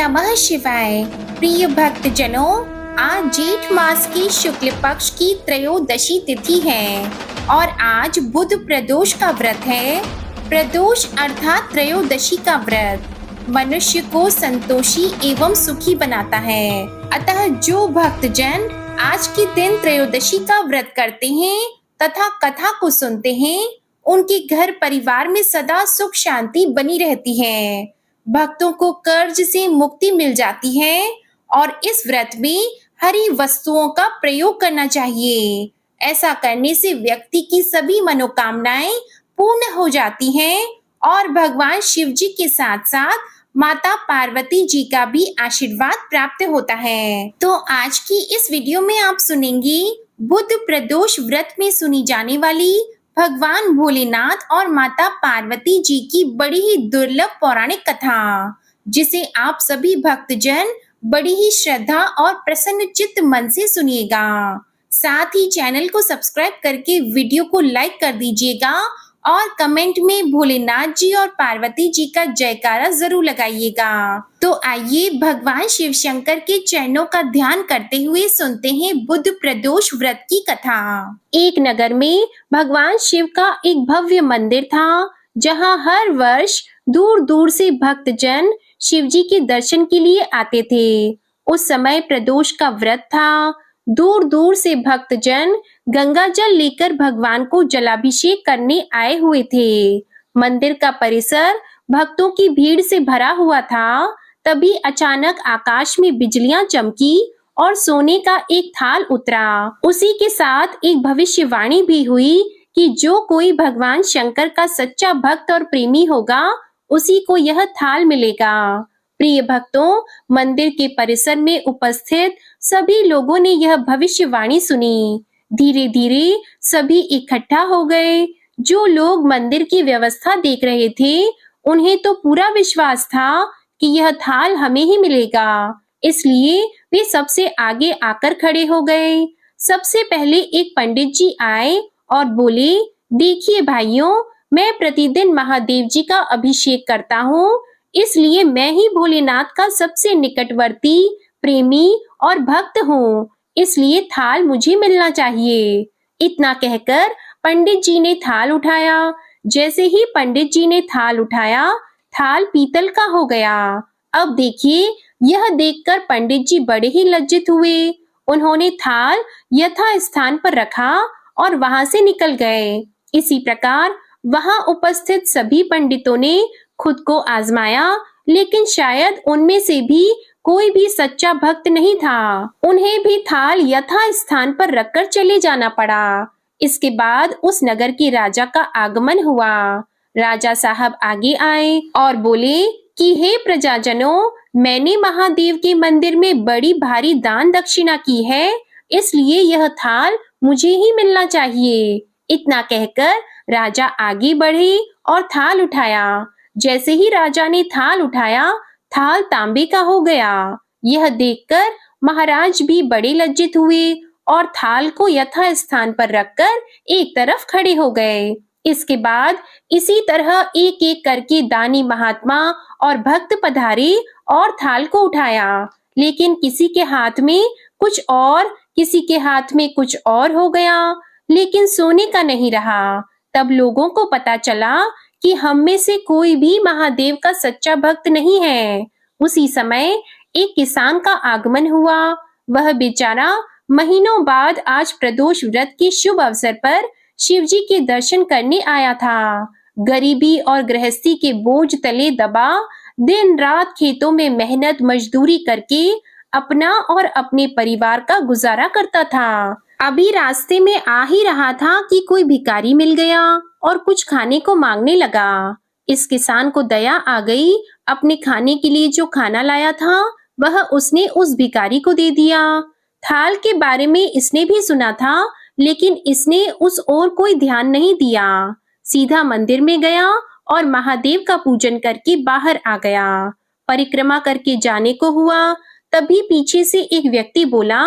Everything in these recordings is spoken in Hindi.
नमः शिवाय। प्रिय भक्तजनों, आज जेठ मास की शुक्ल पक्ष की त्रयोदशी तिथि है और आज बुध प्रदोष का व्रत है। प्रदोष अर्थात त्रयोदशी का व्रत मनुष्य को संतोषी एवं सुखी बनाता है। अतः जो भक्तजन आज के दिन त्रयोदशी का व्रत करते हैं तथा कथा को सुनते हैं, उनके घर परिवार में सदा सुख शांति बनी रहती है। भक्तों को कर्ज से मुक्ति मिल जाती है और इस व्रत में हरी वस्तुओं का प्रयोग करना चाहिए। ऐसा करने से व्यक्ति की सभी मनोकामनाएं पूर्ण हो जाती हैं और भगवान शिव जी के साथ साथ माता पार्वती जी का भी आशीर्वाद प्राप्त होता है। तो आज की इस वीडियो में आप सुनेंगे बुध प्रदोष व्रत में सुनी जाने वाली भगवान भोलेनाथ और माता पार्वती जी की बड़ी ही दुर्लभ पौराणिक कथा, जिसे आप सभी भक्तजन बड़ी ही श्रद्धा और प्रसन्न चित्त मन से सुनिएगा। साथ ही चैनल को सब्सक्राइब करके वीडियो को लाइक कर दीजिएगा और कमेंट में भोलेनाथ जी और पार्वती जी का जयकारा जरूर लगाइएगा। तो आइए भगवान शिव शंकर के चरणों का ध्यान करते हुए सुनते हैं बुध प्रदोष व्रत की कथा। एक नगर में भगवान शिव का एक भव्य मंदिर था, जहां हर वर्ष दूर दूर से भक्तजन शिव जी के दर्शन के लिए आते थे। उस समय प्रदोष का व्रत था। दूर दूर से भक्तजन गंगा जल लेकर भगवान को जलाभिषेक करने आए हुए थे। मंदिर का परिसर भक्तों की भीड़ से भरा हुआ था। तभी अचानक आकाश में बिजलियां चमकी और सोने का एक थाल उतरा। उसी के साथ एक भविष्यवाणी भी हुई कि जो कोई भगवान शंकर का सच्चा भक्त और प्रेमी होगा, उसी को यह थाल मिलेगा। प्रिय भक्तों, मंदिर के परिसर में उपस्थित सभी लोगों ने यह भविष्यवाणी सुनी। धीरे धीरे सभी इकट्ठा हो गए। जो लोग मंदिर की व्यवस्था देख रहे थे, उन्हें तो पूरा विश्वास था कि यह थाल हमें ही मिलेगा। इसलिए वे सबसे आगे आकर खड़े हो गए। सबसे पहले एक पंडित जी आए और बोले, देखिए भाइयों, मैं प्रतिदिन महादेव जी का अभिषेक करता हूँ, इसलिए मैं ही भोलेनाथ का सबसे निकटवर्ती, प्रेमी और भक्त हूँ, इसलिए थाल मुझे मिलना चाहिए। इतना कहकर पंडित जी ने थाल उठाया। जैसे ही पंडित जी ने थाल उठाया, थाल पीतल का हो गया। अब देखिए, यह देखकर पंडित जी बड़े ही लज्जित हुए। उन्होंने थाल यथा स्थान पर रखा और वहां से निकल गए। इसी प्रकार वहां उपस्थित सभी पंडितों ने खुद को आजमाया, लेकिन शायद उनमें से भी कोई भी सच्चा भक्त नहीं था। उन्हें भी थाल यथा स्थान पर रखकर चले जाना पड़ा। इसके बाद उस नगर के राजा का आगमन हुआ। राजा साहब आगे आए और बोले कि हे प्रजाजनों, मैंने महादेव के मंदिर में बड़ी भारी दान दक्षिणा की है, इसलिए यह थाल मुझे ही मिलना चाहिए। इतना कहकर राजा आगे बढ़े और थाल उठाया। जैसे ही राजा ने थाल उठाया, थाल तांबे का हो गया। यह देखकर महाराज भी बड़े लज्जित हुए और थाल को यथा स्थान पर रखकर एक तरफ खड़े हो गए। इसके बाद इसी तरह एक एक करके दानी महात्मा और भक्त पधारे और थाल को उठाया, लेकिन किसी के हाथ में कुछ और, किसी के हाथ में कुछ और हो गया, लेकिन सोने का नहीं रहा। तब लोगों को पता चला कि हम में से कोई भी महादेव का सच्चा भक्त नहीं है। उसी समय एक किसान का आगमन हुआ। वह बेचारा महीनों बाद आज प्रदोष व्रत के शुभ अवसर पर शिव जी के दर्शन करने आया था। गरीबी और गृहस्थी के बोझ तले दबा दिन रात खेतों में मेहनत मजदूरी करके अपना और अपने परिवार का गुजारा करता था। अभी रास्ते में आ ही रहा था कि कोई भिखारी मिल गया और कुछ खाने को मांगने लगा। इस किसान को दया आ गई। अपने खाने के लिए जो खाना लाया था, वह उसने उस भिखारी को दे दिया। थाल के बारे में इसने भी सुना था, लेकिन इसने उस ओर कोई ध्यान नहीं दिया। सीधा मंदिर में गया और महादेव का पूजन करके बाहर आ गया। परिक्रमा करके जाने को हुआ, तभी पीछे से एक व्यक्ति बोला,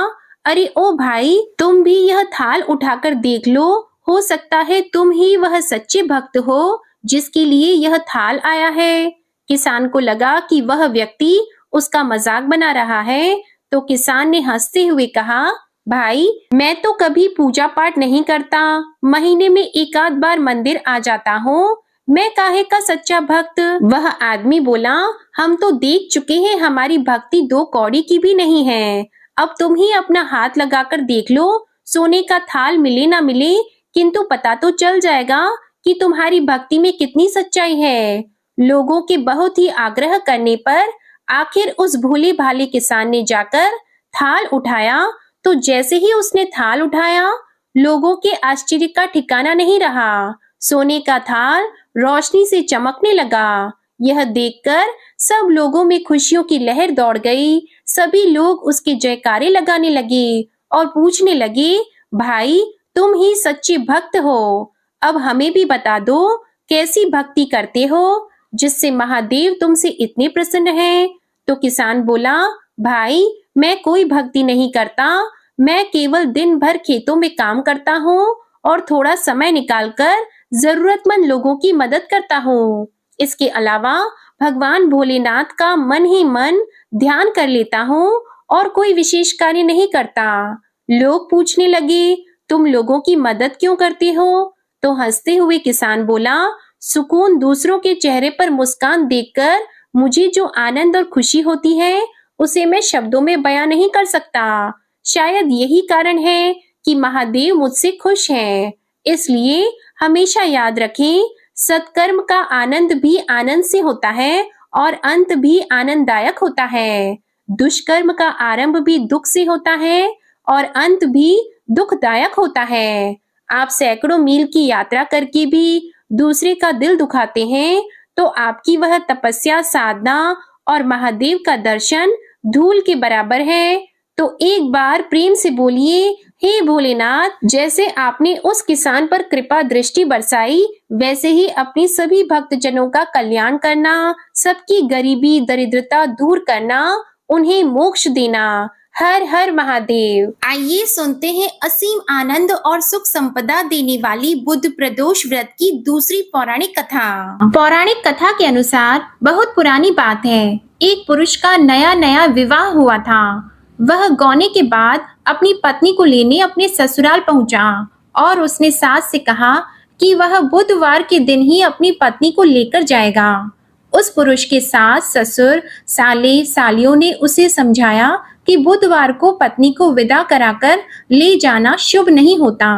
अरे ओ भाई, तुम भी यह थाल उठाकर देख लो, हो सकता है तुम ही वह सच्चे भक्त हो जिसके लिए यह थाल आया है। किसान को लगा कि वह व्यक्ति उसका मजाक बना रहा है। तो किसान ने हंसते हुए कहा, भाई मैं तो कभी पूजा पाठ नहीं करता, महीने में एक आध बार मंदिर आ जाता हूँ, मैं काहे का सच्चा भक्त। वह आदमी बोला, हम तो देख चुके हैं हमारी भक्ति दो कौड़ी की भी नहीं है। अब तुम ही अपना हाथ लगाकर देख लो, सोने का थाल मिले ना मिले, किंतु पता तो चल जाएगा कि तुम्हारी भक्ति में कितनी सच्चाई है। लोगों के बहुत ही आग्रह करने पर आखिर उस भोले भाले किसान ने जाकर थाल उठाया। तो जैसे ही उसने थाल उठाया, लोगों के आश्चर्य का ठिकाना नहीं रहा। सोने का थाल रोशनी से चमकने लगा। यह देखकर सब लोगों में खुशियों की लहर दौड़ गई। सभी लोग उसके जयकारे लगाने लगे और पूछने लगे, भाई तुम ही सच्चे भक्त हो, अब हमें भी बता दो कैसी भक्ति करते हो जिससे महादेव तुमसे इतने प्रसन्न हैं। तो किसान बोला, भाई मैं कोई भक्ति नहीं करता, मैं केवल दिन भर खेतों में काम करता हूँ और थोड़ा समय निकालकर जरूरतमंद लोगों की मदद करता हूँ। इसके अलावा भगवान भोलेनाथ का मन ही मन ध्यान कर लेता हूँ और कोई विशेष कार्य नहीं करता। लोग पूछने लगे, तुम लोगों की मदद क्यों करते हो? तो हंसते हुए किसान बोला, सुकून दूसरों के चेहरे पर मुस्कान देखकर मुझे जो आनंद और खुशी होती है उसे मैं शब्दों में बयां नहीं कर सकता। शायद यही कारण है कि महादेव मुझसे खुश हैं। इसलिए हमेशा याद रखें, सत्कर्म का आनंद भी आनंद से होता है और अंत भी आनंददायक होता है। दुष्कर्म का आरंभ भी दुख से होता है और अंत भी दुखदायक होता है। आप सैकड़ों मील की यात्रा करके भी दूसरे का दिल दुखाते हैं तो आपकी वह तपस्या, साधना और महादेव का दर्शन धूल के बराबर है। तो एक बार प्रेम से बोलिए, हे भोलेनाथ, जैसे आपने उस किसान पर कृपा दृष्टि बरसाई, वैसे ही अपनी सभी भक्तजनों का कल्याण करना, सबकी गरीबी दरिद्रता दूर करना, उन्हें मोक्ष देना। हर हर महादेव। आइए सुनते हैं असीम आनंद और सुख संपदा देने वाली बुध प्रदोष व्रत की दूसरी पौराणिक कथा। पौराणिक कथा के अनुसार बहुत पुरानी बात है, एक पुरुष का नया नया विवाह हुआ था। वह गौने के बाद अपनी पत्नी को लेने अपने ससुराल पहुंचा और उसने सास से कहा कि वह बुधवार के दिन ही अपनी पत्नी को लेकर जाएगा। उस पुरुष के सास, ससुर, साले सालियों ने उसे समझाया कि बुधवार को पत्नी को विदा कराकर ले जाना शुभ नहीं होता,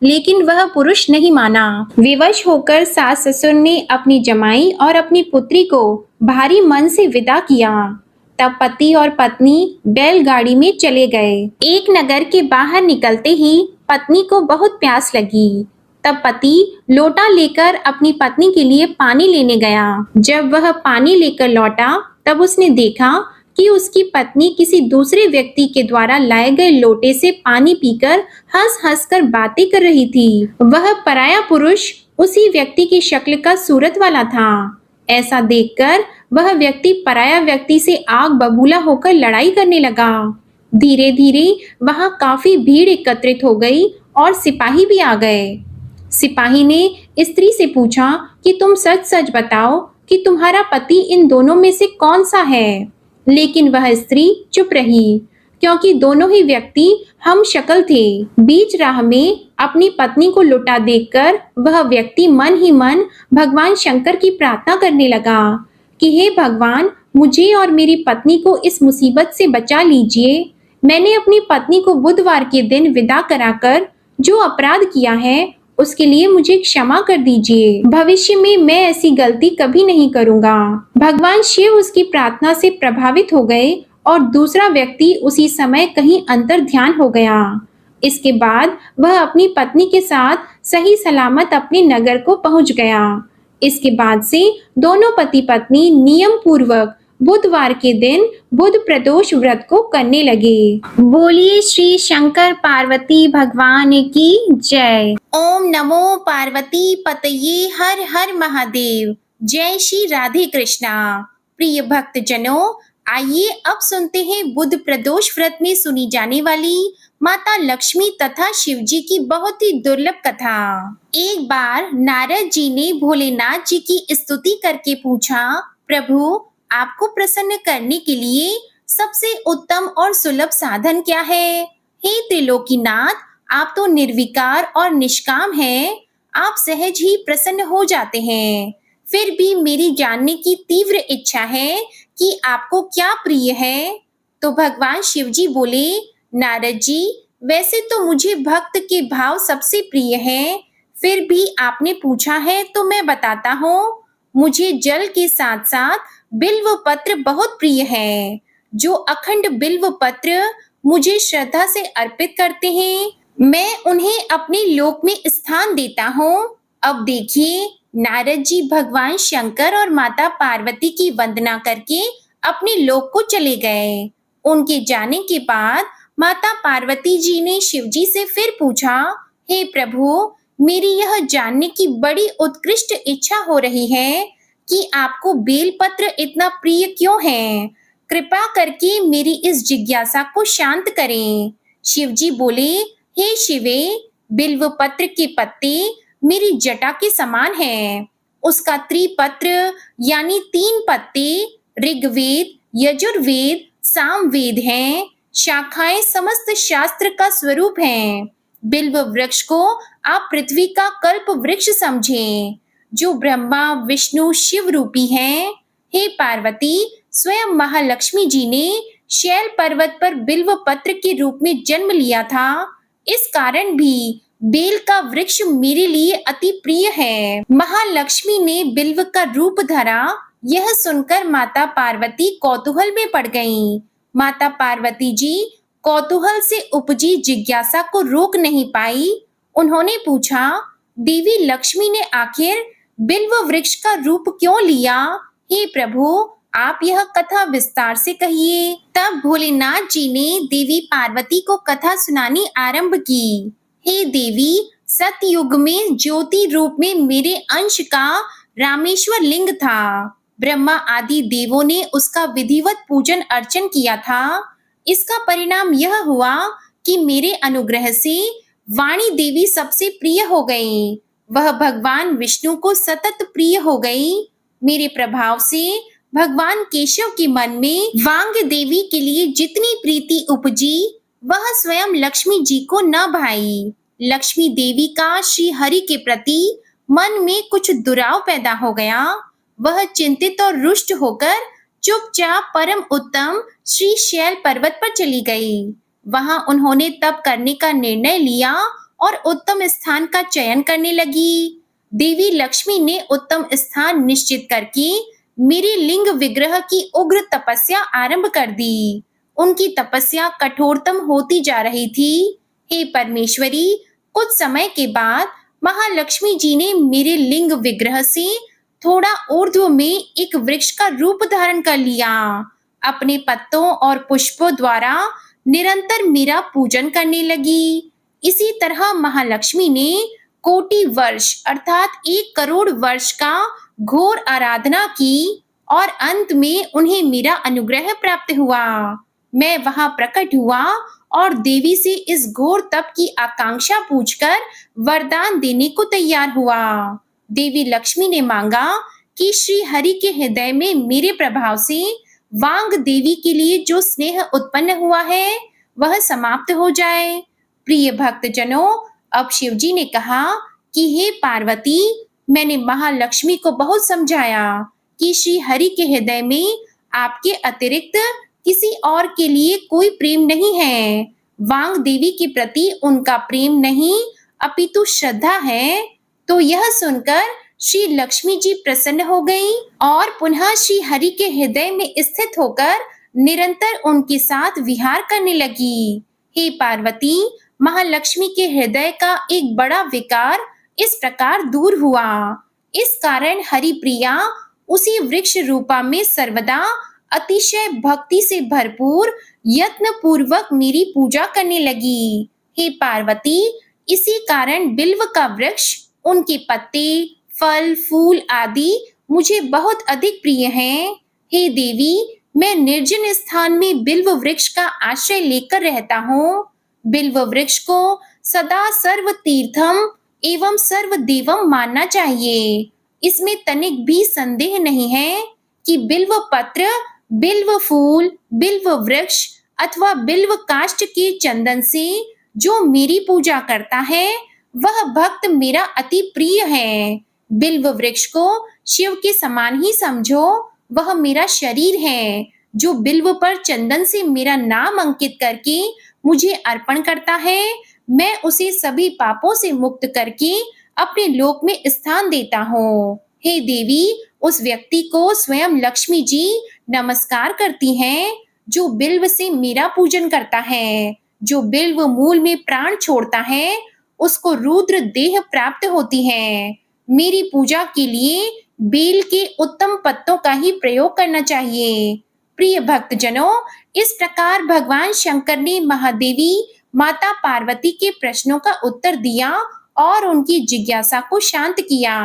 लेकिन वह पुरुष नहीं माना। विवश होकर सास ससुर ने अपनी जमाई और अपनी पुत्री को भारी मन से विदा किया। तब पति और पत्नी बैलगाड़ी में चले गए। एक नगर के बाहर निकलते ही पत्नी को बहुत प्यास लगी। तब पति लोटा लेकर अपनी पत्नी के लिए पानी लेने गया। जब वह पानी लेकर लौटा तब उसने देखा कि उसकी पत्नी किसी दूसरे व्यक्ति के द्वारा लाए गए लोटे से पानी पीकर हंस हंस कर बातें कर रही थी। वह पराया पुरुष उसी व्यक्ति की शक्ल का सूरत वाला था। ऐसा देखकर वह व्यक्ति पराया व्यक्ति से आग बबूला होकर लड़ाई करने लगा। धीरे धीरे वहां काफी भीड़ एकत्रित हो गई और सिपाही भी आ गए। सिपाही ने स्त्री से पूछा कि तुम सच सच बताओ कि तुम्हारा पति इन दोनों में से कौन सा है। लेकिन वह स्त्री चुप रही, क्योंकि दोनों ही व्यक्ति हम शक्ल थे। बीच राह में अपनी पत्नी को लुटा देखकर वह व्यक्ति मन ही मन भगवान शंकर की प्रार्थना करने लगा कि हे भगवान, मुझे और मेरी पत्नी को इस मुसीबत से बचा लीजिए। मैंने अपनी पत्नी को बुधवार के दिन विदा कराकर जो अपराध किया है उसके लिए मुझे क्षमा कर दीजिए। भविष्य में मैं ऐसी गलती कभी नहीं करूंगा। भगवान शिव उसकी प्रार्थना से प्रभावित हो गए और दूसरा व्यक्ति उसी समय कहीं अंतर ध्यान हो गया। इसके बाद वह अपनी पत्नी के साथ सही सलामत अपने नगर को पहुंच गया। इसके बाद से दोनों पति पत्नी नियम पूर्वक बुधवार के दिन बुध प्रदोष व्रत को करने लगे। बोलिए श्री शंकर पार्वती भगवान की जय। ओम नमो पार्वती पतये हर हर महादेव। जय श्री राधे कृष्णा। प्रिय भक्त जनों, आइए अब सुनते हैं बुध प्रदोष व्रत में सुनी जाने वाली माता लक्ष्मी तथा शिव जी की बहुत ही दुर्लभ कथा। एक बार नारद जी ने भोलेनाथ जी की स्तुति करके पूछा, प्रभु आपको प्रसन्न करने के लिए सबसे उत्तम और सुलभ साधन क्या है? हे त्रिलोकीनाथ, आप तो निर्विकार और निष्काम हैं। आप सहज ही प्रसन्न हो जाते हैं। फिर भी मेरी जानने की तीव्र इच्छा है कि आपको क्या प्रिय है? तो भगवान शिव जी बोले, नारद जी, वैसे तो मुझे भक्त के भाव सबसे प्रिय हैं, फिर भी आपने पूछा है तो मैं बताता हूँ। मुझे जल के साथ-साथ बिल्व पत्र बहुत प्रिय है। जो अखंड बिल्व पत्र मुझे श्रद्धा से अर्पित करते हैं, मैं उन्हें अपने लोक में स्थान देता हूँ। अब देखिए, नारद जी भगवान शंकर और माता पार्वती की वंदना करके अपने लोक को चले गए। उनके जाने के बाद माता पार्वती जी ने शिव जी से फिर पूछा, हे प्रभु, मेरी यह जानने की बड़ी उत्कृष्ट इच्छा हो रही है कि आपको बेलपत्र इतना प्रिय क्यों है? कृपा करके मेरी इस जिज्ञासा को शांत करें। शिव जी बोले, हे शिवे, बिल्व पत्र के पत्ते मेरी जटा के समान हैं। उसका त्रिपत्र यानी 3 पत्ते ऋग्वेद, यजुर्वेद, सामवेद हैं। शाखाएं समस्त शास्त्र का स्वरूप हैं। बिल्व वृक्ष को आप पृथ्वी का कल्प वृक्ष समझें, जो ब्रह्मा, विष्णु, शिव रूपी हैं। हे पार्वती, स्वयं महालक्ष्मी जी ने शैल पर्वत पर बिल्व पत्र के रूप में जन्म लिया था। इस कारण भी बेल का वृक्ष मेरे लिए अति प्रिय है। महालक्ष्मी ने बिल्व का रूप धरा। यह सुनकर माता पार्वती कौतूहल में पड़ गईं। माता पार्वती जी कौतूहल से उपजी जिज्ञासा को रोक नहीं पाई। उन्होंने पूछा, देवी लक्ष्मी ने आखिर बिल्व वृक्ष का रूप क्यों लिया? हे प्रभु, आप यह कथा विस्तार से कहिए। तब भोलेनाथ जी ने देवी पार्वती को कथा सुनानी आरंभ की। हे देवी, सतयुग में ज्योति रूप में मेरे अंश का रामेश्वर लिंग था। ब्रह्मा आदि देवों ने उसका विधिवत पूजन अर्चन किया था। इसका परिणाम यह हुआ कि मेरे अनुग्रह से वाणी देवी सबसे प्रिय हो गई। वह भगवान विष्णु को सतत प्रिय हो गई। मेरे प्रभाव से भगवान केशव के मन में वांग देवी के लिए जितनी प्रीति उपजी, वह स्वयं लक्ष्मी जी को न भाई। लक्ष्मी देवी का श्री हरि के प्रति मन में कुछ दुराव पैदा हो गया। वह चिंतित और रुष्ट होकर चुपचाप परम उत्तम श्री शैल पर्वत पर चली गई। वहां उन्होंने तप करने का निर्णय लिया और उत्तम स्थान का चयन करने लगी। देवी लक्ष्मी ने उत्तम स्थान निश्चित करके मेरे लिंग विग्रह की उग्र तपस्या आरंभ कर दी। उनकी तपस्या कठोरतम होती जा रही थी। हे परमेश्वरी, कुछ समय के बाद महालक्ष्मी जी ने मेरे लिंग विग्रह से थोड़ा ऊर्ध्व में एक वृक्ष का रूप धारण कर लिया। अपने पत्तों और पुष्पों द्वारा निरंतर मेरा पूजन करने लगी। इसी तरह महालक्ष्मी ने कोटि वर्ष अर्थात 1 करोड़ वर्ष का घोर आराधना की और अंत में उन्हें मेरा अनुग्रह प्राप्त हुआ। मैं वहां प्रकट हुआ और देवी से इस घोर तप की आकांक्षा पूछकर वरदान देने को तैयार हुआ। देवी लक्ष्मी ने मांगा कि श्री हरि के हृदय में मेरे प्रभाव से वांग देवी के लिए जो स्नेह उत्पन्न हुआ है, वह समाप्त हो जाए। प्रिय भक्तजनों, अब शिव जी ने कहा कि हे पार्वती, मैंने महालक्ष्मी को बहुत समझाया कि श्री हरि के हृदय में आपके अतिरिक्त किसी और के लिए कोई प्रेम नहीं है। वांग देवी के प्रति उनका प्रेम नहीं, अपितु श्रद्धा है। तो यह सुनकर श्री लक्ष्मी जी प्रसन्न हो गई और पुनः श्री हरि के हृदय में स्थित होकर निरंतर उनके साथ विहार करने लगी। हे पार्वती, महालक्ष्मी के हृदय का एक बड़ा विकार इस प्रकार दूर हुआ। इस कारण हरि प्रिया उसी वृक्ष रूपा में सर्वदा अतिशय भक्ति से भरपूर यत्न पूर्वक मेरी पूजा करने लगी। हे पार्वती, इसी कारण बिल्व का वृक्ष, उनके पत्ते, फल, फूल आदि मुझे बहुत अधिक प्रिय हैं। हे देवी, मैं निर्जन स्थान में बिल्व वृक्ष का आश्रय लेकर रहता हूँ। बिल्व वृक्ष को सदा सर्व तीर्थम एवं सर्व देवम मानना चाहिए। इसमें तनिक भी संदेह नहीं है कि बिल्व पत्र, बिल्व फूल, बिल्व वृक्ष अथवा बिल्व काष्ठ के चंदन से जो मेरी पूजा करता है वह भक्त मेरा अति प्रिय है। बिल्व वृक्ष को शिव के समान ही समझो, वह मेरा शरीर है। जो बिल्व पर चंदन से मेरा नाम अंकित करके मुझे अर्पण करता है, मैं उसे सभी पापों से मुक्त करके अपने लोक में स्थान देता हूँ। हे देवी, उस व्यक्ति को स्वयं लक्ष्मी जी नमस्कार करती हैं जो बिल्व से मेरा पूजन करता है। जो बिल्व मूल में प्राण छोड़ता है उसको रुद्र देह प्राप्त होती है। मेरी पूजा के लिए बेल के उत्तम पत्तों का ही प्रयोग करना चाहिए। प्रिय भक्तजनों, इस प्रकार भगवान शंकर ने महादेवी माता पार्वती के प्रश्नों का उत्तर दिया और उनकी जिज्ञासा को शांत किया।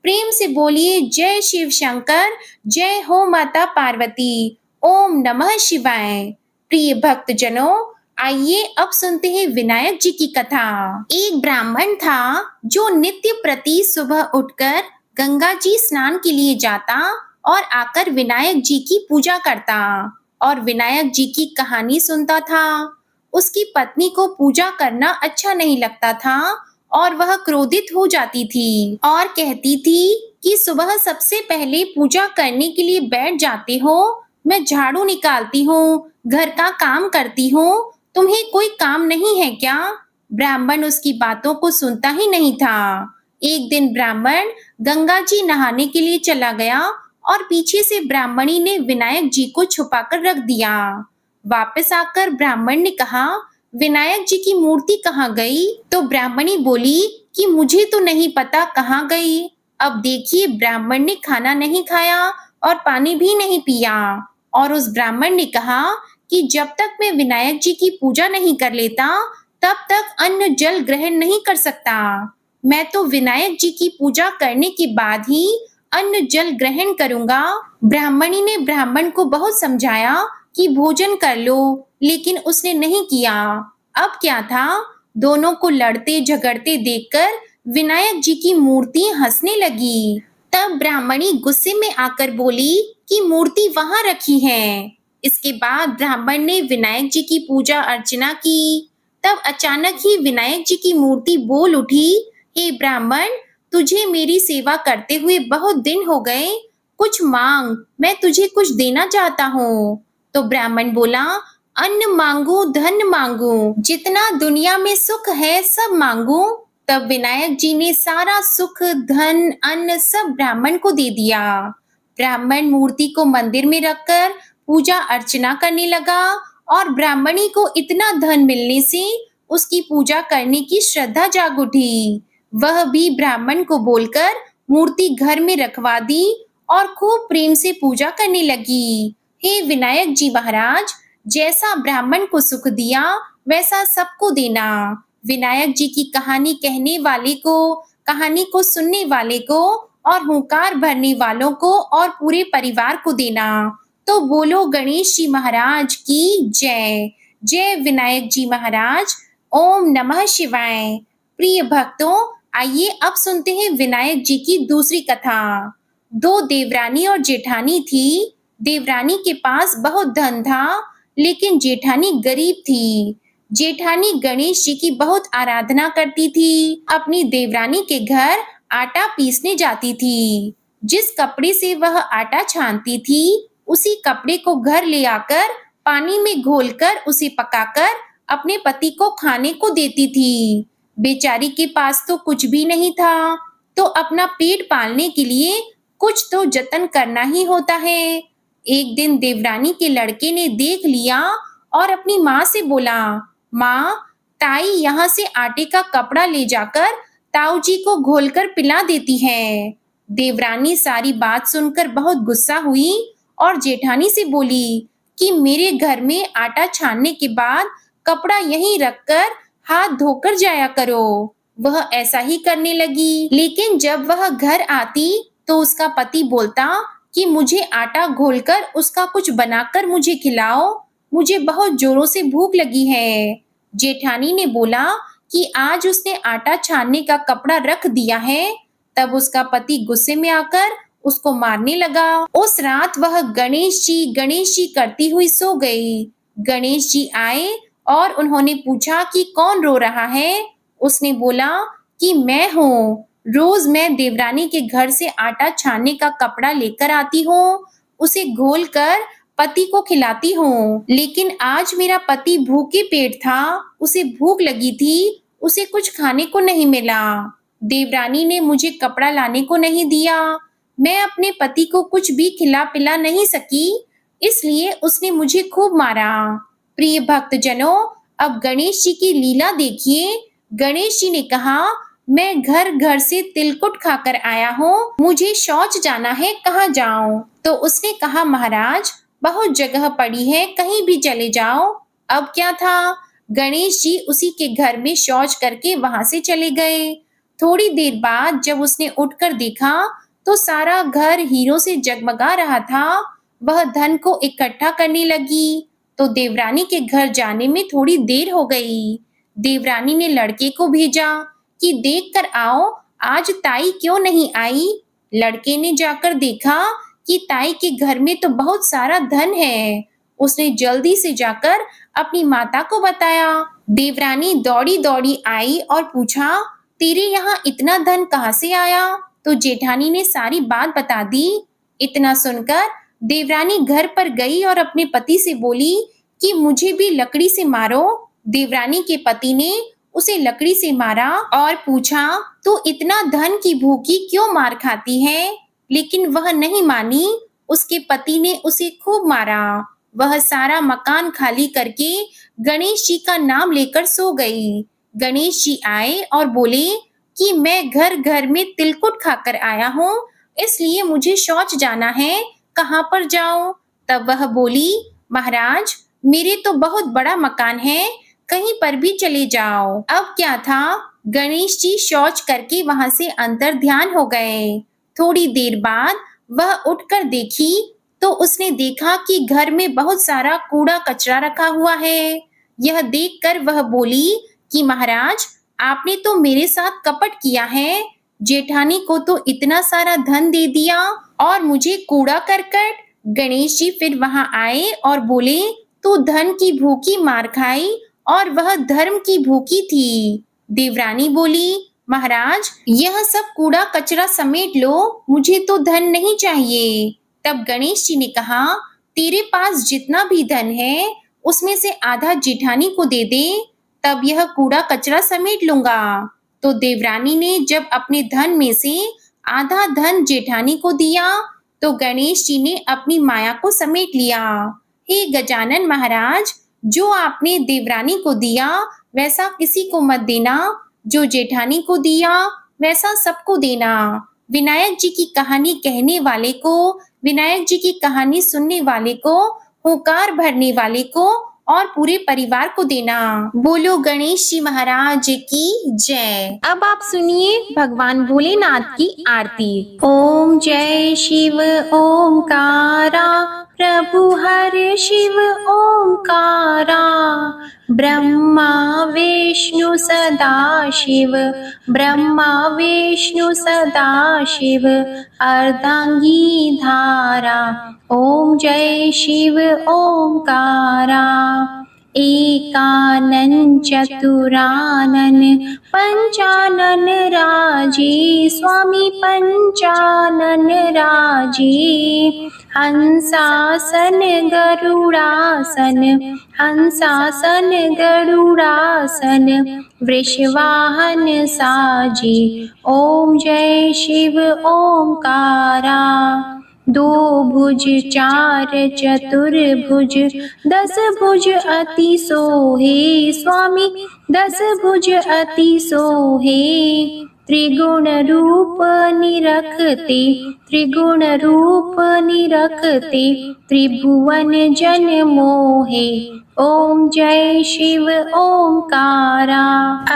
प्रेम से बोलिए जय शिव शंकर, जय हो माता पार्वती, ओम नमः शिवाय। प्रिय भक्तजनों, आइए अब सुनते हैं विनायक जी की कथा। एक ब्राह्मण था जो नित्य प्रति सुबह उठकर गंगा जी स्नान के लिए जाता और आकर विनायक जी की पूजा करता और विनायक जी की कहानी सुनता था। उसकी पत्नी को पूजा करना अच्छा नहीं लगता था और वह क्रोधित हो जाती थी और कहती थी कि सुबह सबसे पहले पूजा करने के लिए बैठ जाते हो, मैं झाड़ू निकालती हूँ, घर का काम करती हूँ, तुम्हें कोई काम नहीं है क्या? ब्राह्मण उसकी बातों को सुनता ही नहीं था। एक दिन ब्राह्मण गंगा जी नहाने के लिए चला गया और पीछे से ब्राह्मणी ने विनायक जी को छुपाकर रख दिया। वापस आकर ब्राह्मण ने कहा, विनायक जी की मूर्ति कहाँ गई? तो ब्राह्मणी बोली कि मुझे तो नहीं पता कहाँ गई। अब देखिए, ब्राह्मण ने खाना नहीं खाया और पानी भी नहीं पिया और उस ब्राह्मण ने कहा कि जब तक मैं विनायक जी की पूजा नहीं कर लेता तब तक अन्न जल ग्रहण नहीं कर सकता। मैं तो विनायक जी की पूजा करने के बाद ही अन्न जल ग्रहण करूंगा। ब्राह्मणी ने ब्राह्मण को बहुत समझाया कि भोजन कर लो, लेकिन उसने नहीं किया। अब क्या था, दोनों को लड़ते झगड़ते देखकर विनायक जी की मूर्ति हंसने लगी। तब ब्राह्मणी गुस्से में आकर बोली कि मूर्ति वहां रखी है। इसके बाद ब्राह्मण ने विनायक जी की पूजा अर्चना की। तब अचानक ही विनायक जी की मूर्ति बोल उठी, हे ब्राह्मण, तुझे मेरी सेवा करते हुए बहुत दिन हो गए, कुछ मांग, मैं तुझे कुछ देना चाहता हूँ। तो ब्राह्मण बोला, अन्न मांगू धन मांगू, जितना दुनिया में सुख है सब मांगू। तब विनायक जी ने सारा सुख धन अन्न सब ब्राह्मण को दे दिया। ब्राह्मण मूर्ति को मंदिर में रखकर पूजा अर्चना करने लगा और ब्राह्मणी को इतना धन मिलने से उसकी पूजा करने की श्रद्धा जाग उठी। वह भी ब्राह्मण को बोलकर मूर्ति घर में रखवा दी और खूब प्रेम से पूजा करने लगी। हे विनायक जी महाराज, जैसा ब्राह्मण को सुख दिया वैसा सबको देना। विनायक जी की कहानी कहने वाले को, कहानी को सुनने वाले को और हुंकार भरने वालों को और पूरे परिवार को देना। तो बोलो गणेश जी महाराज की जय। जय विनायक जी महाराज। ओम नमः शिवाय। प्रिय भक्तों, आइए अब सुनते हैं विनायक जी की दूसरी कथा। दो देवरानी और जेठानी थी। देवरानी के पास बहुत धन था, लेकिन जेठानी गरीब थी। जेठानी गणेश जी की बहुत आराधना करती थी। अपनी देवरानी के घर आटा पीसने जाती थी। जिस कपड़े से वह आटा छानती थी, उसी कपड़े को घर ले आकर पानी में घोलकर उसे पकाकर अपने पति को खाने को देती थी। बेचारी के पास तो कुछ भी नहीं था, तो अपना पेट पालने के लिए कुछ तो जतन करना ही होता है। एक दिन देवरानी के लड़के ने देख लिया और अपनी माँ से बोला, माँ, ताई यहाँ से आटे का कपड़ा ले जाकर ताऊ जी को घोलकर पिला देती है। देवरानी सारी बात सुनकर बहुत गुस्सा हुई और जेठानी से बोली कि मेरे घर में आटा छानने के बाद कपड़ा यहीं रखकर हाथ धोकर जाया करो। वह ऐसा ही करने लगी, लेकिन जब वह घर आती तो उसका पति बोलता कि मुझे आटा घोलकर उसका कुछ बनाकर मुझे खिलाओ, मुझे बहुत जोरों से भूख लगी है। जेठानी ने बोला कि आज उसने आटा छानने का कपड़ा रख दिया है। तब उसका पति गुस्से में आकर उसको मारने लगा। उस रात वह गणेश जी करती हुई सो गई। गणेश जी आए और उन्होंने पूछा कि कौन रो रहा है। उसने बोला कि मैं हूँ। रोज मैं देवरानी के घर से आटा छानने का कपड़ा लेकर आती हूँ, उसे घोल कर पति को खिलाती हूँ। लेकिन आज मेरा पति भूखे पेट था, उसे भूख लगी थी, उसे कुछ खाने को नहीं मिला। देवरानी ने मुझे कपड़ा लाने को नहीं दिया। मैं अपने पति को कुछ भी खिला पिला नहीं सकी, इसलिए उसने मुझे खूब मारा। प्रिय भक्तजनों, अब गणेश जी की लीला देखिए। गणेश जी ने कहा, मैं घर घर से तिलकुट खाकर आया हूँ, मुझे शौच जाना है, कहाँ जाऊं? तो उसने कहा, महाराज बहुत जगह पड़ी है, कहीं भी चले जाओ। अब क्या था, गणेश जी उसी के घर में शौच करके वहां से चले गए। थोड़ी देर बाद जब उसने उठकर देखा तो सारा घर हीरों से जगमगा रहा था। वह धन को इकट्ठा करने लगी तो देवरानी के घर जाने में थोड़ी देर हो गई। देवरानी ने लड़के को भेजा कि देख कर आओ, आज ताई क्यों नहीं आई। लड़के ने जाकर देखा कि ताई के घर में तो बहुत सारा धन है। उसने जल्दी से जाकर अपनी माता को बताया। देवरानी दौड़ी दौड़ी आई और पूछा, तेरे यहाँ इतना धन कहाँ से आया? तो जेठानी ने सारी बात बता दी। इतना सुनकर देवरानी घर पर गई और अपने पति से बोली कि मुझे भी लकड़ी से मारो। देवरानी के पति ने उसे लकड़ी से मारा और पूछा, तू इतना धन की भूखी क्यों मार खाती है? लेकिन वह नहीं मानी। उसके पति ने उसे खूब मारा। वह सारा मकान खाली करके गणेश जी का नाम लेकर सो गई। गणेश जी आए और बोले कि मैं घर घर में तिलकुट खाकर आया हूँ, इसलिए मुझे शौच जाना है, कहाँ पर जाऊं? तब वह बोली, महाराज मेरे तो बहुत बड़ा मकान है, कहीं पर भी चले जाओ। अब क्या था, गणेश जी शौच करके वहां से अंतर ध्यान हो गए। थोड़ी देर बाद वह उठकर देखी तो उसने देखा कि घर में बहुत सारा कूड़ा कचरा रखा हुआ है। यह देखकर वह बोली कि महाराज आपने तो मेरे साथ कपट किया है। जेठानी को तो इतना सारा धन दे दिया और मुझे कूड़ा करकट। गणेश जी फिर वहां आए और बोले, तू धन की भूखी मार खाई और वह धर्म की भूखी थी। देवरानी बोली, महाराज यह सब कूड़ा कचरा समेट लो, मुझे तो धन नहीं चाहिए। तब गणेश जी ने कहा, तेरे पास जितना भी धन है उसमें से आधा जेठानी को दे दे, तब यह कूड़ा कचरा समेट लूंगा। तो देवरानी ने जब अपने धन में से आधा धन जेठानी को दिया तो गणेश जी ने अपनी माया को समेट लिया। हे गजानन महाराज, जो आपने देवरानी को दिया वैसा किसी को मत देना, जो जेठानी को दिया वैसा सबको देना। विनायक जी की कहानी कहने वाले को, विनायक जी की कहानी सुनने वाले को, होकार भरने वाले को और पूरे परिवार को देना। बोलो गणेश जी महाराज की जय। अब आप सुनिए भगवान भोलेनाथ की आरती। ओम जय शिव ओमकारा, प्रभु हर शिव ओमकारा। ब्रह्मा विष्णु सदा शिव, ब्रह्मा विष्णु सदा शिव, अर्धांगी धारा। ओम जय शिव ओमकारा। एकानन चतुरानन पंचानन राजे, स्वामी पंचानन राजे। हंसासन गरुड़ासन, हंसासन गरुड़ासन, वृषवाहन साजे। ओम जय शिव ओमकारा। दो भुज चार चतुर्भुज, 10 भुज अति सोहे, स्वामी 10 भुज अति सोहे। त्रिगुण रूप निरखते, त्रिगुण रूप निरखते, त्रिभुवन जन मोहे। ओम जय शिव ओमकारा।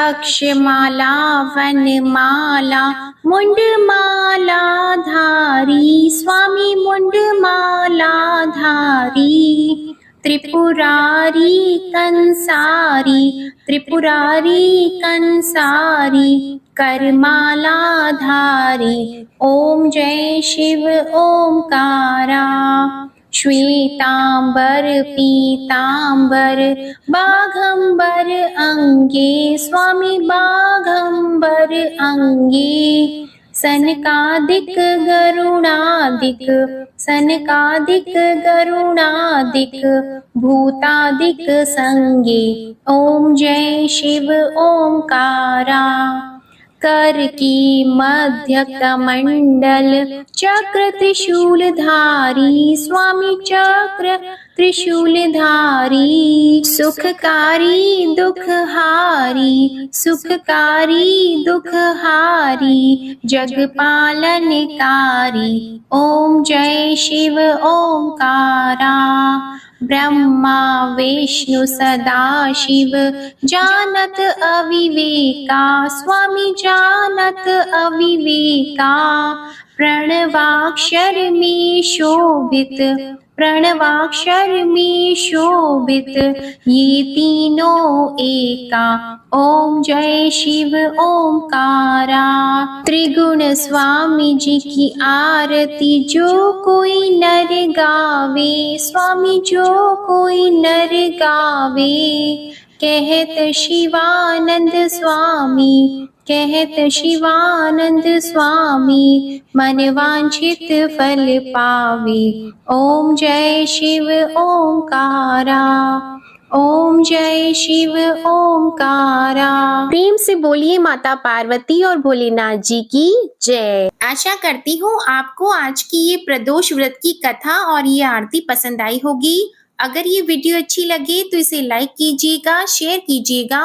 अक्षमाला वनमाला मुंडमाला धारी, स्वामी मुंडमाला धारी। त्रिपुरारी कंसारी, त्रिपुरारी कंसारी, करमालाधारी, ओम जय शिव ओमकारा। श्वेतांबर पीतांबर बाघंबर अंगे, स्वामी बाघंबर अंगे। सनकादिक गरुणादिक, सनकादिक गरुणादिक, भूतादिक संगे, ओम जय शिव ओमकारा। कर की मध्य कमंडल, चक्र त्रिशूलधारी, स्वामी चक्र त्रिशूलधारी। सुखकारी दुखहारी, सुखकारी दुखहारी, जगपालनकारी, ओम जय शिव ओमकारा। ब्रह्मा विष्णु सदाशिव, जानत अविवेका, स्वामी जानत अविवेका। प्रणवाक्षर में शोभित, प्रणवाक्षर में शोभित, ये तीनों एका, ओम जय शिव ओमकारा। त्रिगुण स्वामी जी की आरती जो कोई नर गावे, स्वामी जो कोई नर गावे। कहत शिवानंद स्वामी, कहत शिवानंद स्वामी, मन वांछित फल पावे, ओम जय शिव ओमकारा, ओम जय शिव ओमकारा। प्रेम से बोलिए माता पार्वती और भोलेनाथ जी की जय। आशा करती हूँ आपको आज की ये प्रदोष व्रत की कथा और ये आरती पसंद आई होगी। अगर ये वीडियो अच्छी लगे तो इसे लाइक कीजिएगा, शेयर कीजिएगा,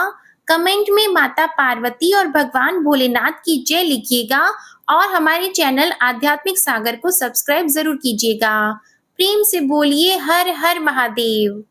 कमेंट में माता पार्वती और भगवान भोलेनाथ की जय लिखिएगा और हमारे चैनल आध्यात्मिक सागर को सब्सक्राइब जरूर कीजिएगा। प्रेम से बोलिए हर हर महादेव।